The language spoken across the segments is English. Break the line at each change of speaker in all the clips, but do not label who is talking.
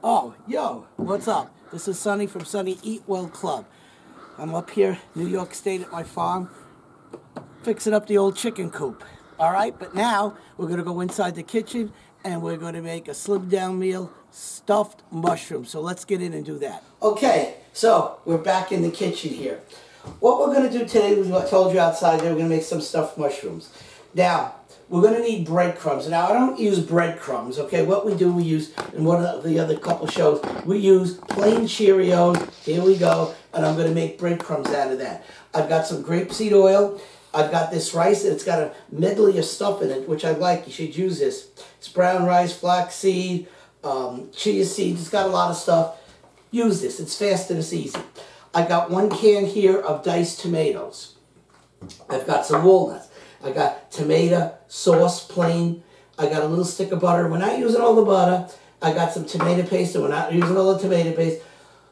Oh, yo, what's up? This is Sonny from Sonny Eat Well Club. I'm up here, New York State, at my farm, fixing up the old chicken coop. All right, but now we're going to go inside the kitchen and we're going to make a slim down meal, stuffed mushrooms. So let's get in and do that. Okay, so we're back in the kitchen here. What we're going to do today, I told you outside there, we're going to make some stuffed mushrooms. Now, we're going to need breadcrumbs. Now, I don't use breadcrumbs, okay? What we do, we use, in one of the other couple shows, we use plain Cheerios. Here we go. And I'm going to make breadcrumbs out of that. I've got some grapeseed oil. I've got this rice, and it's got a medley of stuff in it, which I like. You should use this. It's brown rice, flaxseed, chia seeds. It's got a lot of stuff. Use this. It's fast and it's easy. I got 1 can here of diced tomatoes. I've got some walnuts. I got tomato sauce, plain. I got a little stick of butter. We're not using all the butter. I got some tomato paste, and we're not using all the tomato paste.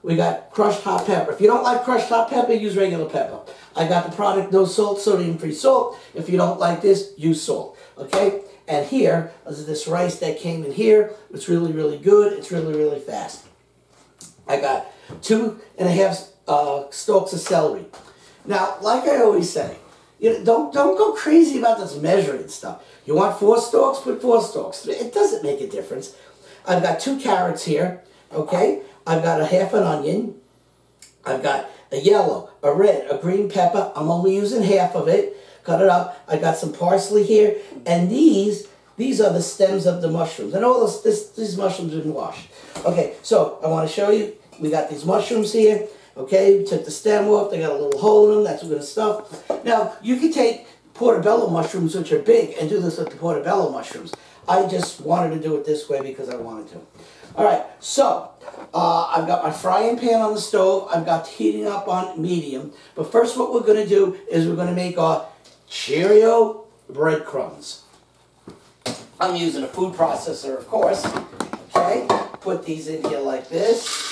We got crushed hot pepper. If you don't like crushed hot pepper, use regular pepper. I got the product, no salt, sodium-free salt. If you don't like this, use salt, okay? And here is this rice that came in here. It's really, really good. It's really, really fast. I got 2.5 stalks of celery. Now, like I always say, you know, don't go crazy about this measuring stuff. You want 4 stalks, put 4 stalks. It doesn't make a difference. I've got 2 carrots here, okay? I've got a half an onion. I've got a yellow, a red, a green pepper. I'm only using half of it. Cut it up. I got some parsley here. And these are the stems of the mushrooms. And all these mushrooms have been washed. Okay, so I want to show you. We got these mushrooms here. Okay, we took the stem off. They got a little hole in them. That's good stuff. Now, you can take portobello mushrooms, which are big, and do this with the portobello mushrooms. I just wanted to do it this way because I wanted to. All right, so I've got my frying pan on the stove. I've got heating up on medium. But first what we're going to do is we're going to make our Cheerio breadcrumbs. I'm using a food processor, of course. Okay, put these in here like this.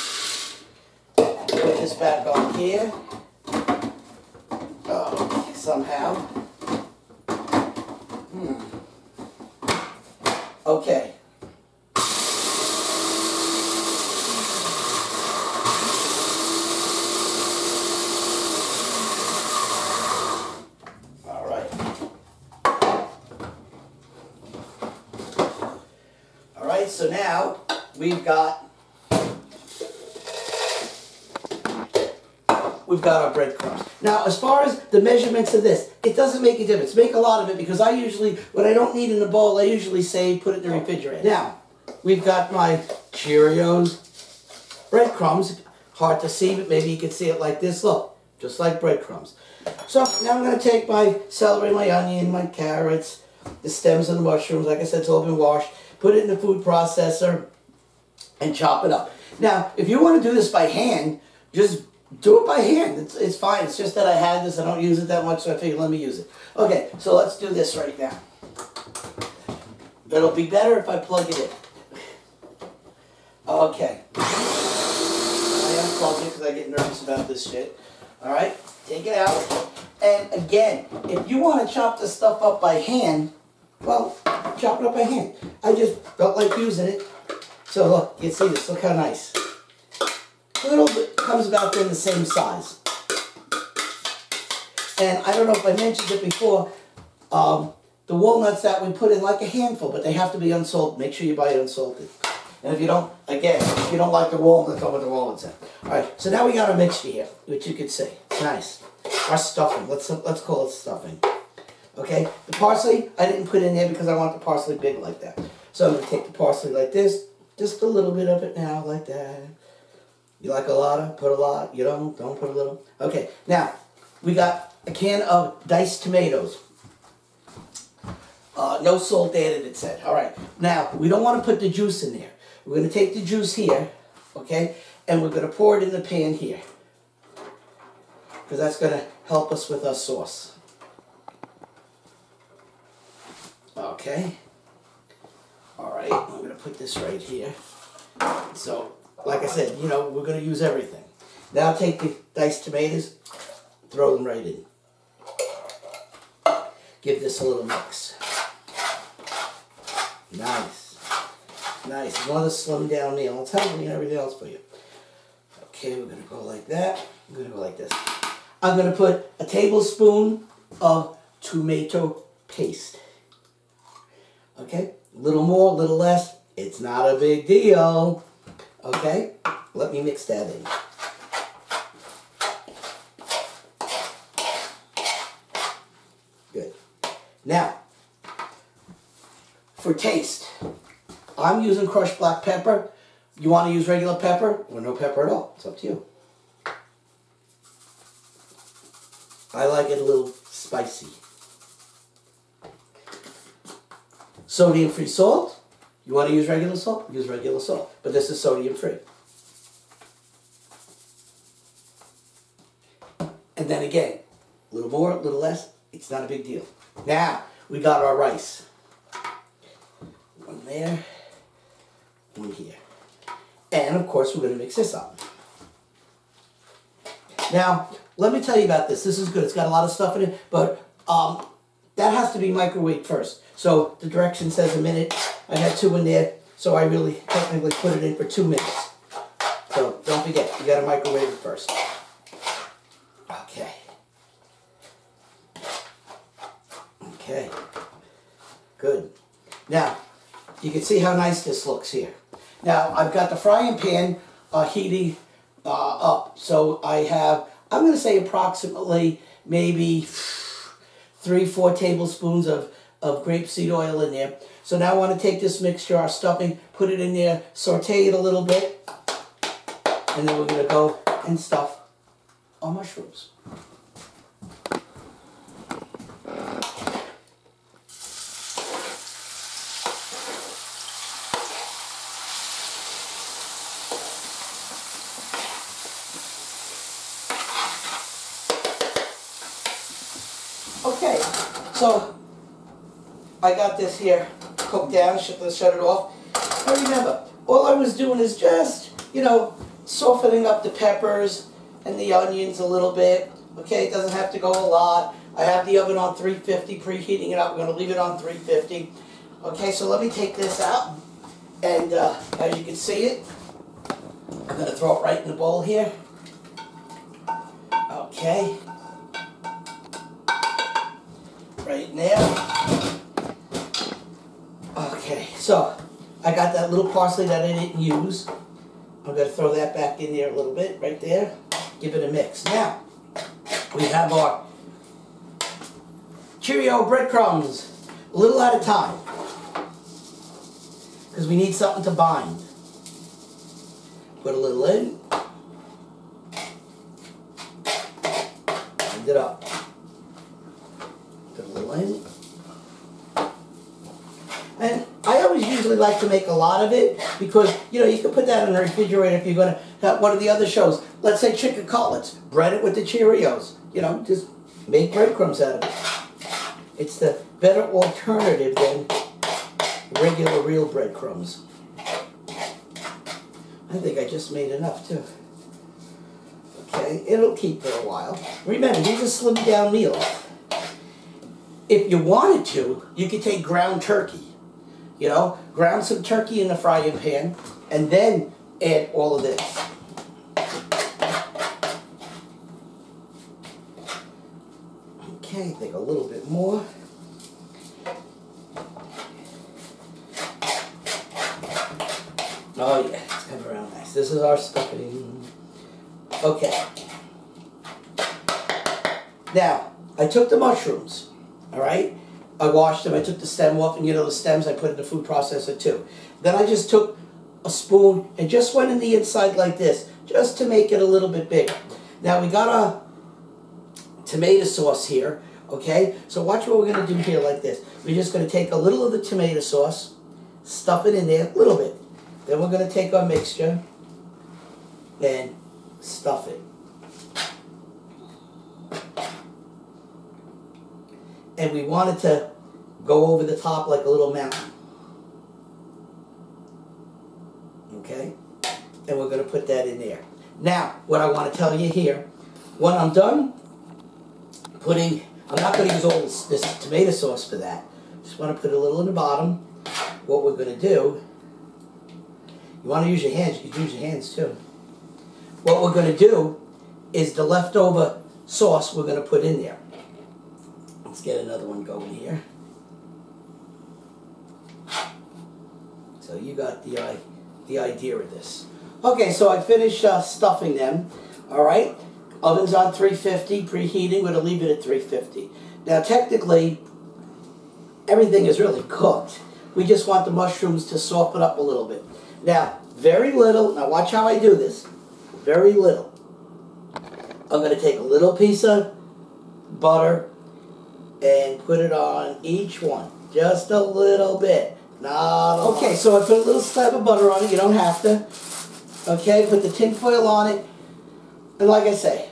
Put this back on here. Somehow. Okay. So now we've got our breadcrumbs. Now, as far as the measurements of this, it doesn't make a difference. Make a lot of it because I usually, what I don't need in a bowl, I usually say put it in the refrigerator. Now, we've got my Cheerios breadcrumbs. Hard to see, but maybe you can see it like this. Look, just like breadcrumbs. So now I'm going to take my celery, my onion, my carrots, the stems of the mushrooms. Like I said, it's all been washed. Put it in the food processor and chop it up. Now, if you want to do this by hand, just do it by hand. It's fine. It's just that I had this. I don't use it that much, so I figured let me use it. Okay, so let's do this right now. It'll be better if I plug it in. Okay. I unplug it because I get nervous about this shit. All right, take it out. And again, if you want to chop this stuff up by hand, well, chop it up by hand. I just don't like using it. So look, you can see this. Look how nice. A little bit comes about in the same size. And I don't know if I mentioned it before, the walnuts that we put in like a handful, but they have to be unsalted. Make sure you buy it unsalted. And if you don't, again, if you don't like the walnuts, I'll put the walnuts in. All right, so now we got our mixture here, which you can see. It's nice. Our stuffing. Let's call it stuffing. Okay, the parsley, I didn't put in there because I want the parsley big like that. So I'm going to take the parsley like this, just a little bit of it now, like that. You like a lot, put a lot. You don't put a little. Okay, now, we got a can of diced tomatoes. No salt added, it said. All right, now, we don't want to put the juice in there. We're going to take the juice here, okay, and we're going to pour it in the pan here. Because that's going to help us with our sauce. Okay. All right, I'm going to put this right here. So, like I said, you know, we're going to use everything. Now take the diced tomatoes, throw them right in. Give this a little mix. Nice. Nice. Another slim down meal. It's healthy and everything else for you. Okay, we're going to go like that. I'm going to go like this. I'm going to put a tablespoon of tomato paste. Okay? A little more, a little less. It's not a big deal. Okay? Let me mix that in. Good. Now, for taste, I'm using crushed black pepper. You want to use regular pepper or no pepper at all? It's up to you. I like it a little spicy. Sodium-free salt. You want to use regular salt? Use regular salt. But this is sodium-free. And then again, a little more, a little less. It's not a big deal. Now, we got our rice. One there, one here. And, of course, we're going to mix this up. Now, let me tell you about this. This is good. It's got a lot of stuff in it, but that has to be microwaved first. So the direction says a minute. I got 2 in there, so I really technically put it in for 2 minutes. So don't forget, you got to microwave it first. Okay. Okay. Good. Now, you can see how nice this looks here. Now, I've got the frying pan heating up. So I have, I'm going to say approximately maybe 3-4 tablespoons of grapeseed oil in there. So now I want to take this mixture, our stuffing, put it in there, saute it a little bit, and then we're going to go and stuff our mushrooms. Okay, so I got this here cooked down. Let's shut it off. Now remember, all I was doing is just, you know, softening up the peppers and the onions a little bit. Okay, it doesn't have to go a lot. I have the oven on 350, preheating it up. I'm going to leave it on 350. Okay, so let me take this out. And as you can see it, I'm going to throw it right in the bowl here. Okay. Right in there. Okay, so I got that little parsley that I didn't use. I'm going to throw that back in there a little bit, right there. Give it a mix. Now, we have our Cheerio breadcrumbs, a little at a time, because we need something to bind. Put a little in. Bind it up. Put a little in. And I always usually like to make a lot of it because, you know, you can put that in the refrigerator if you're going to have one of the other shows. Let's say chicken cutlets. Bread it with the Cheerios. You know, just make breadcrumbs out of it. It's the better alternative than regular real breadcrumbs. I think I just made enough too. Okay, it'll keep for a while. Remember, these are slimmed down meals. If you wanted to, you could take ground turkey. You know, ground some turkey in the frying pan and then add all of this. Okay, take a little bit more. Oh yeah, it's coming around nice. This is our stuffing. Okay. Now, I took the mushrooms, all right? I washed them, I took the stem off, and you know the stems I put in the food processor too. Then I just took a spoon and just went in the inside like this, just to make it a little bit bigger. Now we got our tomato sauce here, okay? So watch what we're going to do here like this. We're just going to take a little of the tomato sauce, stuff it in there, a little bit. Then we're going to take our mixture and stuff it. And we want it to go over the top like a little mountain. Okay? And we're going to put that in there. Now, what I want to tell you here, when I'm done putting, I'm not going to use all this tomato sauce for that. Just want to put a little in the bottom. What we're going to do You want to use your hands, you can use your hands too. What we're going to do is the leftover sauce we're going to put in there. Let's get another one going here. So you got the idea of this. Okay, so I finished stuffing them. All right, oven's on 350, preheating. We're going to leave it at 350. Now, technically, everything is really cooked. We just want the mushrooms to soften up a little bit. Now, very little. Now, watch how I do this. Very little. I'm going to take a little piece of butter and put it on each one. Just a little bit. Not a lot. Okay, so I put a little slab of butter on it. You don't have to. Okay, put the tin foil on it. And like I say,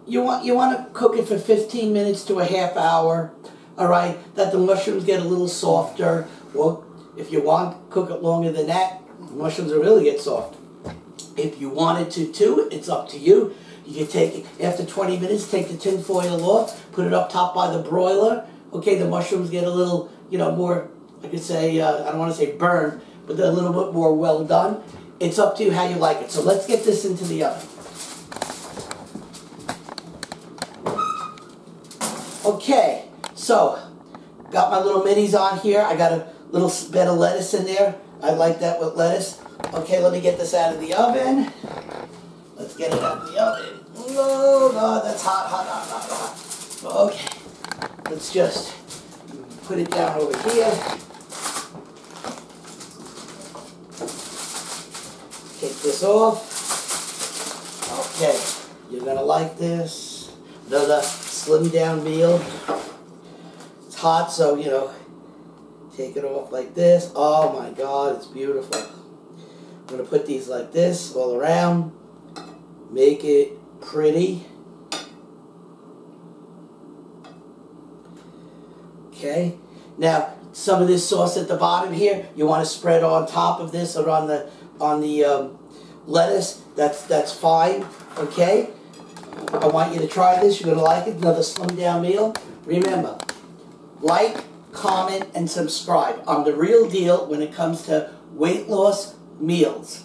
you want to cook it for 15 minutes to a half hour. All right, that the mushrooms get a little softer. Well, if you want, cook it longer than that. The mushrooms will really get soft. If you wanted to too, it's up to you. You can take it, after 20 minutes, take the tin foil off, put it up top by the broiler. Okay, the mushrooms get a little, more, I could say, I don't want to say burn, but they're a little bit more well done. It's up to you how you like it. So let's get this into the oven. Okay, so got my little minis on here. I got a little bit of lettuce in there. I like that with lettuce. Okay, let me get this out of the oven. Let's get it out of the oven. Oh, God, that's hot, hot, hot, hot, hot. Okay, let's just put it down over here. Take this off. Okay, you're going to like this. Another slim down meal. It's hot, so, take it off like this. Oh, my God, it's beautiful. I'm going to put these like this all around. Make it pretty. Okay. Now, some of this sauce at the bottom here, you want to spread on top of this or on the lettuce. That's fine. Okay. I want you to try this. You're going to like it. Another slim down meal. Remember, like, comment, and subscribe. I'm the real deal when it comes to weight loss meals.